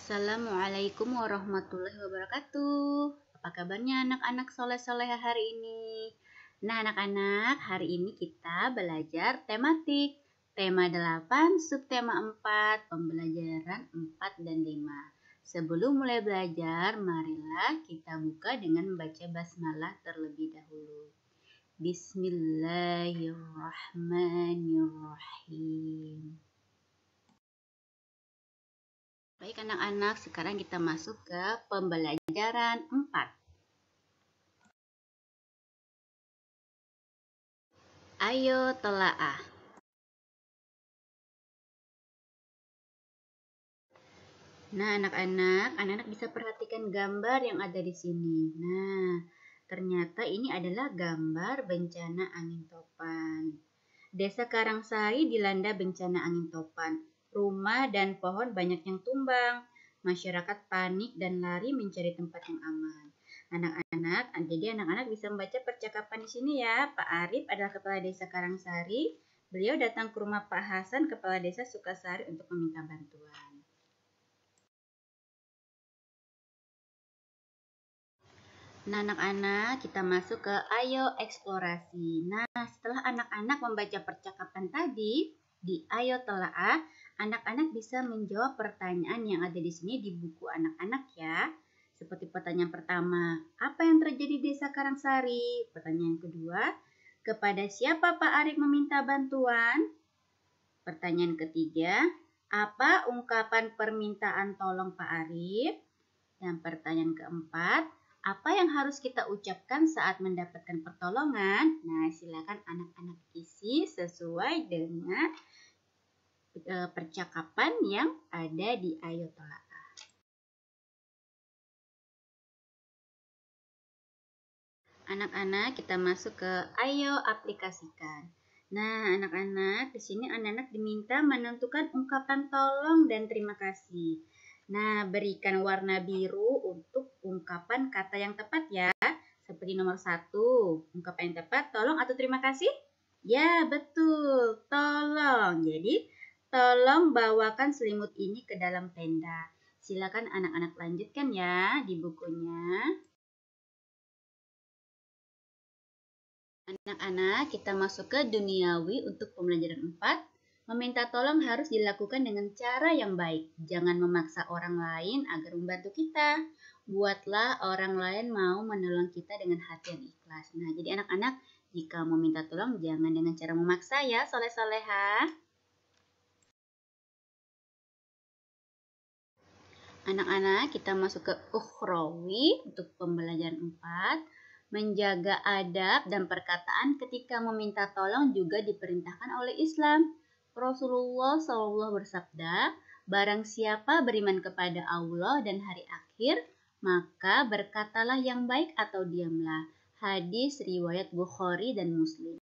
Assalamualaikum warahmatullahi wabarakatuh. Apa kabarnya anak-anak soleh-soleha hari ini? Nah anak-anak, hari ini kita belajar tematik. Tema 8, subtema 4, pembelajaran 4 dan 5. Sebelum mulai belajar, marilah kita buka dengan membaca basmalah terlebih dahulu. Bismillahirrahmanirrahim. Baik anak-anak, sekarang kita masuk ke pembelajaran 4. Ayo telaah. Nah anak-anak bisa perhatikan gambar yang ada di sini. Nah, ternyata ini adalah gambar bencana angin topan. Desa Karangsari dilanda bencana angin topan. Rumah dan pohon banyak yang tumbang. Masyarakat panik dan lari mencari tempat yang aman. Jadi anak-anak bisa membaca percakapan di sini ya. Pak Arif adalah kepala desa Karangsari. Beliau datang ke rumah Pak Hasan, kepala desa Sukasari untuk meminta bantuan. Nah anak-anak, kita masuk ke ayo eksplorasi. Nah setelah anak-anak membaca percakapan tadi di ayo telaah, anak-anak bisa menjawab pertanyaan yang ada di sini di buku anak-anak ya. Seperti pertanyaan pertama, apa yang terjadi di desa Karangsari? Pertanyaan kedua, kepada siapa Pak Arif meminta bantuan? Pertanyaan ketiga, apa ungkapan permintaan tolong Pak Arif? Dan pertanyaan keempat, apa yang harus kita ucapkan saat mendapatkan pertolongan? Nah, silakan anak-anak isi sesuai dengan percakapan yang ada di Ayo Telaah. Anak-anak, kita masuk ke Ayo Aplikasikan. Nah, anak-anak, di sini anak-anak diminta menentukan ungkapan tolong dan terima kasih. Nah, berikan warna biru untuk ungkapan kata yang tepat ya. Seperti nomor 1, ungkapan yang tepat, tolong atau terima kasih? Ya, betul, tolong. Jadi, tolong bawakan selimut ini ke dalam tenda. Silakan anak-anak lanjutkan ya di bukunya. Anak-anak, kita masuk ke duniawi untuk pembelajaran 4. Meminta tolong harus dilakukan dengan cara yang baik. Jangan memaksa orang lain agar membantu kita. Buatlah orang lain mau menolong kita dengan hati yang ikhlas. Nah, jadi anak-anak, jika mau minta tolong jangan dengan cara memaksa ya, soleh-soleha. Anak-anak, kita masuk ke ukhrawi untuk pembelajaran 4. Menjaga adab dan perkataan ketika meminta tolong juga diperintahkan oleh Islam. Rasulullah SAW bersabda, barang siapa beriman kepada Allah dan hari akhir, maka berkatalah yang baik atau diamlah. Hadis riwayat Bukhari dan Muslim.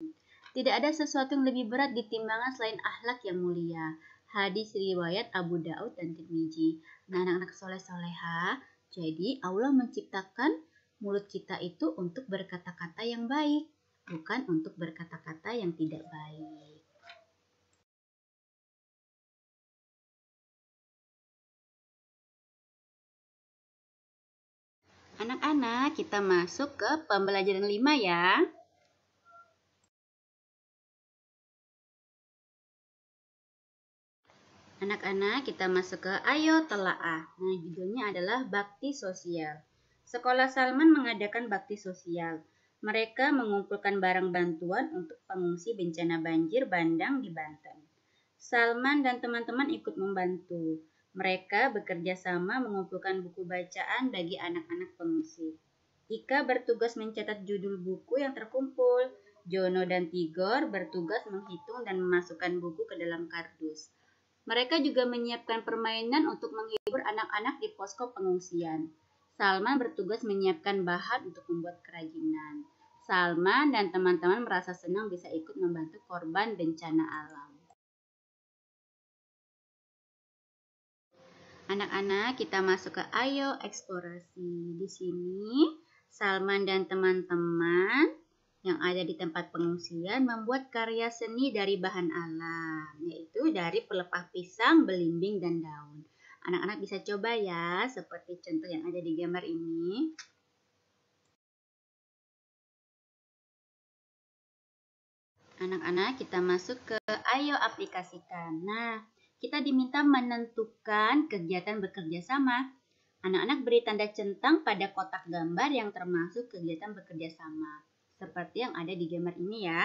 Tidak ada sesuatu yang lebih berat di timbangan selain akhlak yang mulia. Hadis riwayat Abu Daud dan Tirmizi. Nah anak-anak soleh-soleha, jadi Allah menciptakan mulut kita itu untuk berkata-kata yang baik, bukan untuk berkata-kata yang tidak baik. Anak-anak, kita masuk ke pembelajaran 5 ya. Anak-anak, kita masuk ke Ayo Telaah. Nah, judulnya adalah Bakti Sosial. Sekolah Salman mengadakan bakti sosial. Mereka mengumpulkan barang bantuan untuk pengungsi bencana banjir bandang di Banten. Salman dan teman-teman ikut membantu. Mereka bekerja sama mengumpulkan buku bacaan bagi anak-anak pengungsi. Ika bertugas mencatat judul buku yang terkumpul. Jono dan Tigor bertugas menghitung dan memasukkan buku ke dalam kardus. Mereka juga menyiapkan permainan untuk menghibur anak-anak di posko pengungsian. Salman bertugas menyiapkan bahan untuk membuat kerajinan. Salman dan teman-teman merasa senang bisa ikut membantu korban bencana alam. Anak-anak, kita masuk ke Ayo Eksplorasi. Di sini, Salman dan teman-teman yang ada di tempat pengungsian membuat karya seni dari bahan alam, yaitu dari pelepah pisang, belimbing, dan daun. Anak-anak bisa coba ya, seperti contoh yang ada di gambar ini. Anak-anak, kita masuk ke ayo aplikasikan. Nah, kita diminta menentukan kegiatan bekerja sama. Anak-anak beri tanda centang pada kotak gambar yang termasuk kegiatan bekerja sama. Seperti yang ada di gambar ini ya.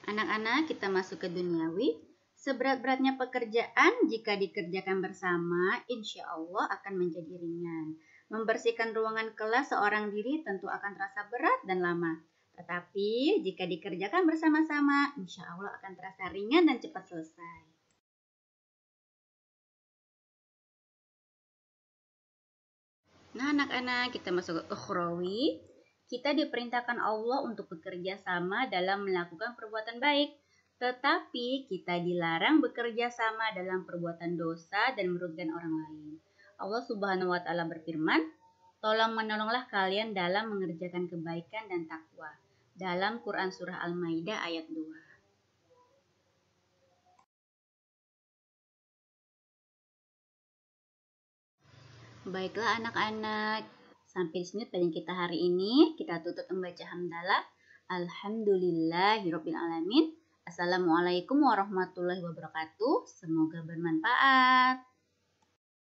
Anak-anak, kita masuk ke duniawi. Seberat-beratnya pekerjaan jika dikerjakan bersama, insya Allah akan menjadi ringan. Membersihkan ruangan kelas seorang diri tentu akan terasa berat dan lama. Tetapi jika dikerjakan bersama-sama, insya Allah akan terasa ringan dan cepat selesai. Nah, anak-anak, kita masuk ke ukhrawi. Kita diperintahkan Allah untuk bekerja sama dalam melakukan perbuatan baik. Tetapi kita dilarang bekerja sama dalam perbuatan dosa dan merugikan orang lain. Allah Subhanahu wa taala berfirman, "Tolong menolonglah kalian dalam mengerjakan kebaikan dan takwa." Dalam Quran surah Al-Maidah ayat 2. Baiklah anak-anak, sampai di sini pelajaran kita hari ini. Kita tutup membaca hamdalah. Alhamdulillahirabbil alamin. Assalamualaikum warahmatullahi wabarakatuh. Semoga bermanfaat.